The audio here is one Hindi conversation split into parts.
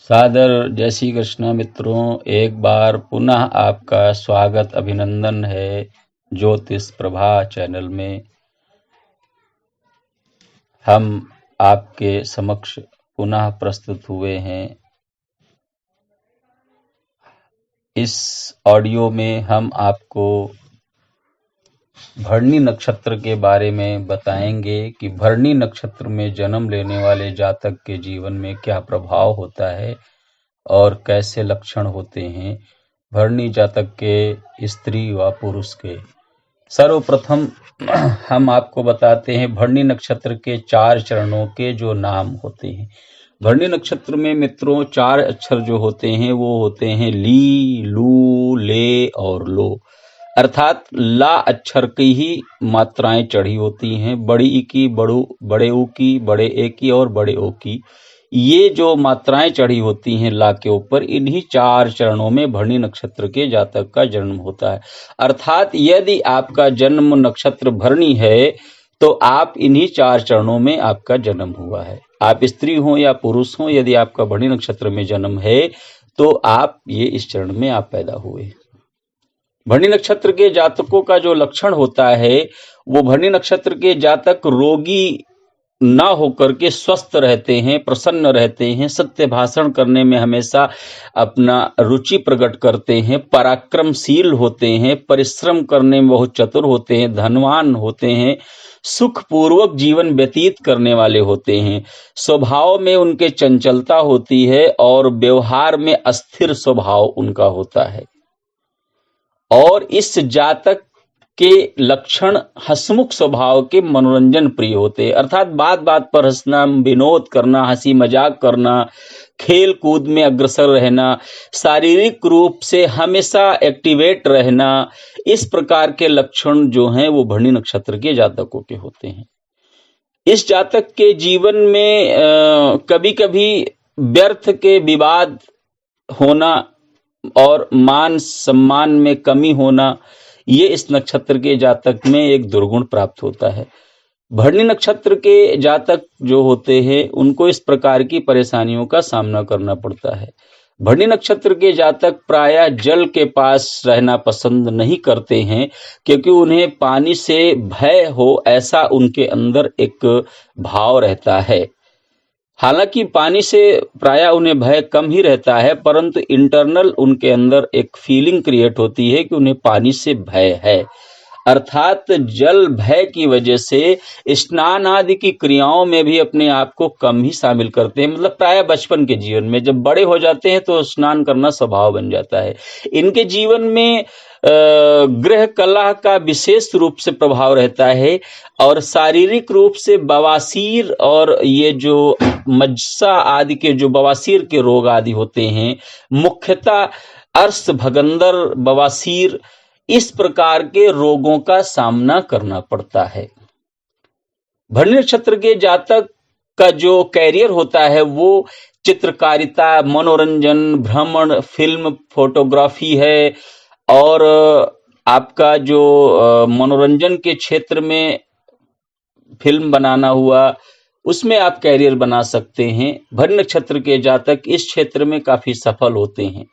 सादर जय श्री कृष्ण मित्रों, एक बार पुनः आपका स्वागत अभिनंदन है ज्योतिष प्रभा चैनल में। हम आपके समक्ष पुनः प्रस्तुत हुए हैं। इस ऑडियो में हम आपको भरणी नक्षत्र के बारे में बताएंगे कि भरणी नक्षत्र में जन्म लेने वाले जातक के जीवन में क्या प्रभाव होता है और कैसे लक्षण होते हैं भरणी जातक के स्त्री व पुरुष के। सर्वप्रथम हम आपको बताते हैं भरणी नक्षत्र के 4 चरणों के जो नाम होते हैं। भरणी नक्षत्र में मित्रों 4 अक्षर जो होते हैं वो होते हैं ली, लू, ले और लो। अर्थात ला अक्षर की ही मात्राएं चढ़ी होती हैं। बड़ी ई की, बड़े ऊ की, बड़े ए की और बड़े ओ की, ये जो मात्राएं चढ़ी होती हैं ला के ऊपर, इन्हीं 4 चरणों में भरणी नक्षत्र के जातक का जन्म होता है। अर्थात यदि आपका जन्म नक्षत्र भरणी है तो आप इन्हीं 4 चरणों में आपका जन्म हुआ है। आप स्त्री हो या पुरुष हो, यदि आपका भरणी नक्षत्र में जन्म है तो आप ये इस चरण में आप पैदा हुए। भरणी नक्षत्र के जातकों का जो लक्षण होता है वो भरणी नक्षत्र के जातक रोगी ना होकर के स्वस्थ रहते हैं, प्रसन्न रहते हैं, सत्य भाषण करने में हमेशा अपना रुचि प्रकट करते हैं, पराक्रमशील होते हैं, परिश्रम करने में बहुत चतुर होते हैं, धनवान होते हैं, सुखपूर्वक जीवन व्यतीत करने वाले होते हैं। स्वभाव में उनके चंचलता होती है और व्यवहार में अस्थिर स्वभाव उनका होता है। और इस जातक के लक्षण हंसमुख स्वभाव के, मनोरंजन प्रिय होते हैं। अर्थात बात बात पर हंसना, विनोद करना, हंसी मजाक करना, खेल कूद में अग्रसर रहना, शारीरिक रूप से हमेशा एक्टिवेट रहना, इस प्रकार के लक्षण जो हैं वो भरणी नक्षत्र के जातकों के होते हैं। इस जातक के जीवन में कभी कभी व्यर्थ के विवाद होना और मान सम्मान में कमी होना, ये इस नक्षत्र के जातक में एक दुर्गुण प्राप्त होता है। भरणी नक्षत्र के जातक जो होते हैं उनको इस प्रकार की परेशानियों का सामना करना पड़ता है। भरणी नक्षत्र के जातक प्रायः जल के पास रहना पसंद नहीं करते हैं, क्योंकि उन्हें पानी से भय हो, ऐसा उनके अंदर एक भाव रहता है। हालांकि पानी से प्रायः उन्हें भय कम ही रहता है, परंतु इंटरनल उनके अंदर एक फीलिंग क्रिएट होती है कि उन्हें पानी से भय है। अर्थात जल भय की वजह से स्नान आदि की क्रियाओं में भी अपने आप को कम ही शामिल करते हैं। मतलब प्रायः बचपन के जीवन में, जब बड़े हो जाते हैं तो स्नान करना स्वभाव बन जाता है। इनके जीवन में गृह कलह का विशेष रूप से प्रभाव रहता है और शारीरिक रूप से बवासीर और ये जो मज्जा आदि के जो बवासीर के रोग आदि होते हैं, मुख्यतः अर्श भगंदर, बवासीर, इस प्रकार के रोगों का सामना करना पड़ता है। भरणी नक्षत्र के जातक का जो कैरियर होता है वो चित्रकारिता, मनोरंजन, भ्रमण, फिल्म, फोटोग्राफी है। और आपका जो मनोरंजन के क्षेत्र में फिल्म बनाना हुआ, उसमें आप कैरियर बना सकते हैं। भरणी नक्षत्र के जातक इस क्षेत्र में काफी सफल होते हैं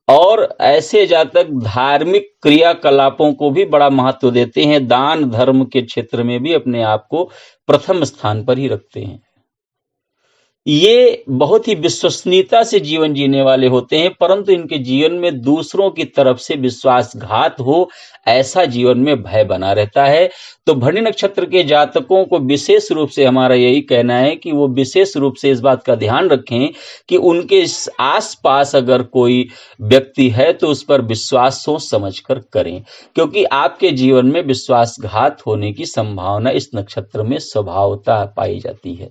और ऐसे जातक धार्मिक क्रियाकलापों को भी बड़ा महत्व देते हैं। दान धर्म के क्षेत्र में भी अपने आप को प्रथम स्थान पर ही रखते हैं। ये बहुत ही विश्वसनीयता से जीवन जीने वाले होते हैं, परंतु इनके जीवन में दूसरों की तरफ से विश्वासघात हो, ऐसा जीवन में भय बना रहता है। तो भरणी नक्षत्र के जातकों को विशेष रूप से हमारा यही कहना है कि वो विशेष रूप से इस बात का ध्यान रखें कि उनके आसपास अगर कोई व्यक्ति है तो उस पर विश्वास सोच समझ कर करें, क्योंकि आपके जीवन में विश्वासघात होने की संभावना इस नक्षत्र में स्वभावतः पाई जाती है।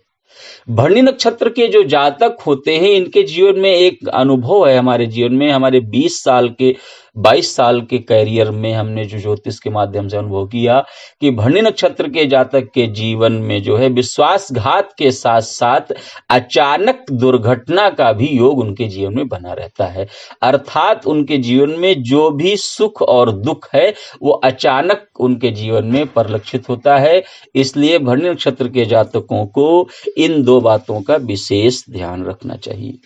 भरणी नक्षत्र के जो जातक होते हैं इनके जीवन में एक अनुभव है। हमारे जीवन में, हमारे 20 साल के 22 साल के कैरियर में हमने जो ज्योतिष के माध्यम से अनुभव किया कि भरणी नक्षत्र के जातक के जीवन में जो है विश्वासघात के साथ साथ अचानक दुर्घटना का भी योग उनके जीवन में बना रहता है। अर्थात उनके जीवन में जो भी सुख और दुख है वो अचानक उनके जीवन में परिलक्षित होता है। इसलिए भरणी नक्षत्र के जातकों को इन 2 बातों का विशेष ध्यान रखना चाहिए।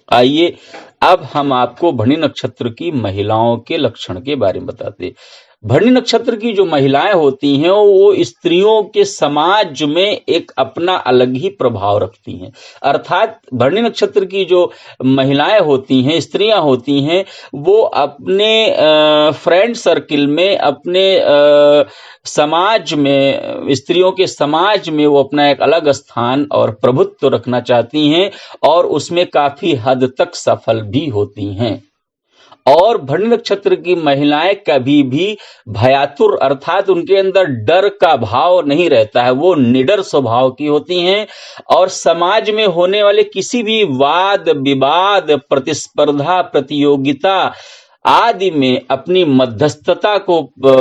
आइए अब हम आपको भरणी नक्षत्र की महिलाओं के लक्षण के बारे में बताते हैं। भरणी नक्षत्र की जो महिलाएं होती हैं वो स्त्रियों के समाज में एक अपना अलग ही प्रभाव रखती हैं। अर्थात भरणी नक्षत्र की जो महिलाएं होती हैं, स्त्रियां होती हैं, वो अपने फ्रेंड सर्किल में, अपने समाज में, स्त्रियों के समाज में वो अपना एक अलग स्थान और प्रभुत्व रखना चाहती हैं और उसमें काफी हद तक सफल भी होती हैं। और भरणी नक्षत्र की महिलाएं कभी भी भयातुर अर्थात उनके अंदर डर का भाव नहीं रहता है, वो निडर स्वभाव की होती हैं और समाज में होने वाले किसी भी वाद विवाद, प्रतिस्पर्धा, प्रतियोगिता आदि में अपनी मध्यस्थता को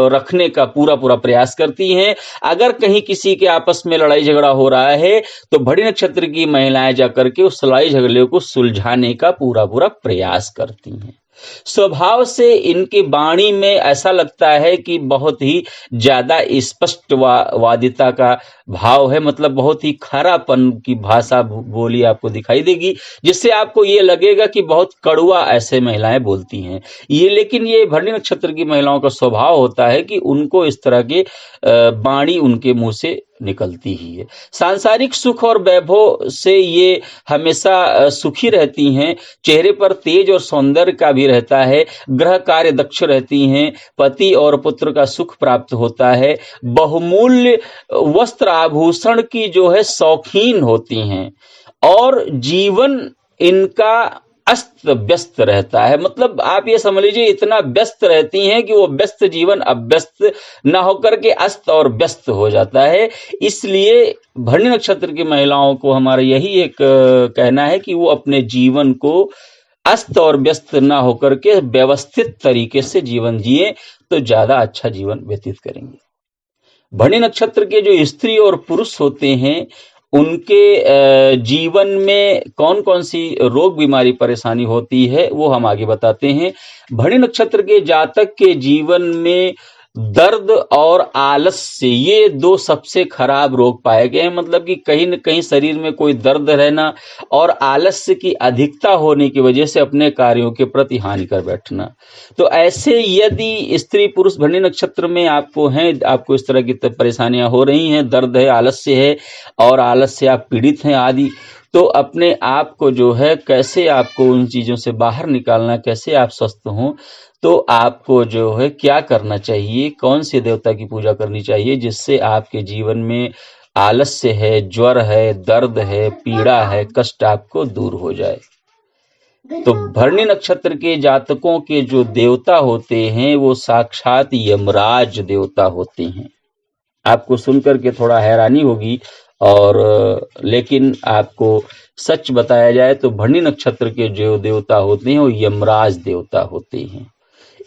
रखने का पूरा प्रयास करती हैं। अगर कहीं किसी के आपस में लड़ाई झगड़ा हो रहा है तो भरणी नक्षत्र की महिलाएं जाकर के उस लड़ाई झगड़े को सुलझाने का पूरा प्रयास करती हैं। स्वभाव से इनकी वाणी में ऐसा लगता है कि बहुत ही ज्यादा स्पष्टवादिता का भाव है, मतलब बहुत ही खरापन की भाषा बोली आपको दिखाई देगी, जिससे आपको ये लगेगा कि बहुत कड़वा ऐसे महिलाएं बोलती हैं। लेकिन ये भरणी नक्षत्र की महिलाओं का स्वभाव होता है कि उनको इस तरह के वाणी उनके मुंह से निकलती ही है। सांसारिक सुख और वैभव से ये हमेशा सुखी रहती हैं। चेहरे पर तेज और सौंदर्य का भी रहता है। गृह कार्य दक्ष रहती हैं। पति और पुत्र का सुख प्राप्त होता है। बहुमूल्य वस्त्र आभूषण की जो है शौकीन होती हैं और जीवन इनका अस्त व्यस्त रहता है। मतलब आप ये समझ लीजिए इतना व्यस्त रहती हैं कि वो व्यस्त जीवन अव्यस्त न होकर के अस्त और व्यस्त हो जाता है। इसलिए भरणी नक्षत्र की महिलाओं को हमारा यही एक कहना है कि वो अपने जीवन को अस्त और व्यस्त न होकर के व्यवस्थित तरीके से जीवन जिए तो ज्यादा अच्छा जीवन व्यतीत करेंगे। भरणी नक्षत्र के जो स्त्री और पुरुष होते हैं उनके जीवन में कौन कौन सी रोग बीमारी परेशानी होती है वो हम आगे बताते हैं। भरणी नक्षत्र के जातक के जीवन में दर्द और आलस्य ये दो सबसे खराब रोग पाए गए हैं। मतलब कि कहीं न कहीं शरीर में कोई दर्द रहना और आलस्य की अधिकता होने की वजह से अपने कार्यों के प्रति हानि कर बैठना। तो ऐसे यदि स्त्री पुरुष भरणी नक्षत्र में आपको इस तरह की परेशानियां हो रही हैं, दर्द है, आलस्य है और आलस्य से आप पीड़ित हैं आदि, तो अपने आप को जो है कैसे आपको उन चीजों से बाहर निकालना, कैसे आप स्वस्थ हों, तो आपको जो है क्या करना चाहिए, कौन से देवता की पूजा करनी चाहिए जिससे आपके जीवन में आलस्य है, ज्वर है, दर्द है, पीड़ा है, कष्ट आपको दूर हो जाए। तो भरणी नक्षत्र के जातकों के जो देवता होते हैं वो साक्षात यमराज देवता होते हैं। आपको सुनकर के थोड़ा हैरानी होगी और लेकिन आपको सच बताया जाए तो भरणी नक्षत्र के जो देवता होते हैं वो यमराज देवता होते हैं।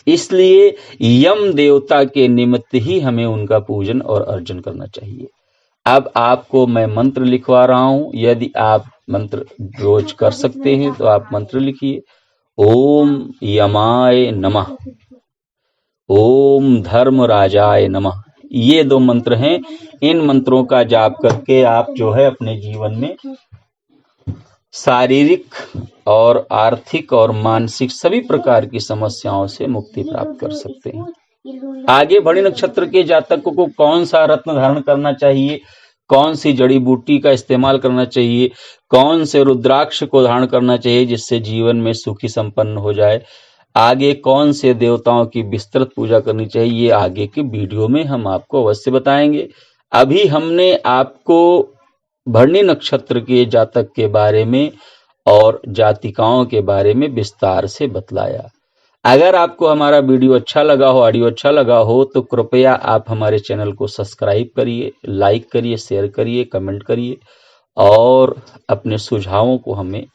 इसलिए यम देवता के निमित्त ही हमें उनका पूजन और अर्चन करना चाहिए। अब आपको मैं मंत्र लिखवा रहा हूं, यदि आप मंत्र रोज कर सकते हैं तो आप मंत्र लिखिए। ओम यमाय नमः, ओम धर्मराजाय नमः। ये दो मंत्र हैं। इन मंत्रों का जाप करके आप जो है अपने जीवन में शारीरिक और आर्थिक और मानसिक सभी प्रकार की समस्याओं से मुक्ति प्राप्त कर सकते हैं। आगे भरणी नक्षत्र के जातकों को कौन सा रत्न धारण करना चाहिए, कौन सी जड़ी बूटी का इस्तेमाल करना चाहिए, कौन से रुद्राक्ष को धारण करना चाहिए जिससे जीवन में सुखी संपन्न हो जाए, आगे कौन से देवताओं की विस्तृत पूजा करनी चाहिए, ये आगे के वीडियो में हम आपको अवश्य बताएंगे। अभी हमने आपको भरणी नक्षत्र के जातक के बारे में और जातिकाओं के बारे में विस्तार से बतलाया। अगर आपको हमारा वीडियो अच्छा लगा हो, ऑडियो अच्छा लगा हो, तो कृपया आप हमारे चैनल को सब्सक्राइब करिए, लाइक करिए, शेयर करिए, कमेंट करिए और अपने सुझावों को हमें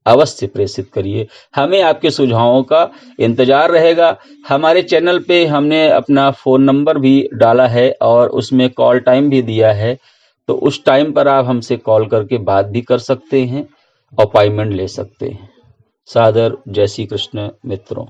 अवश्य प्रेषित करिए। हमें आपके सुझावों का इंतजार रहेगा। हमारे चैनल पे हमने अपना फ़ोन नंबर भी डाला है और उसमें कॉल टाइम भी दिया है, तो उस टाइम पर आप हमसे कॉल करके बात भी कर सकते हैं, अपॉइंटमेंट ले सकते हैं। सादर जय श्री कृष्ण मित्रों।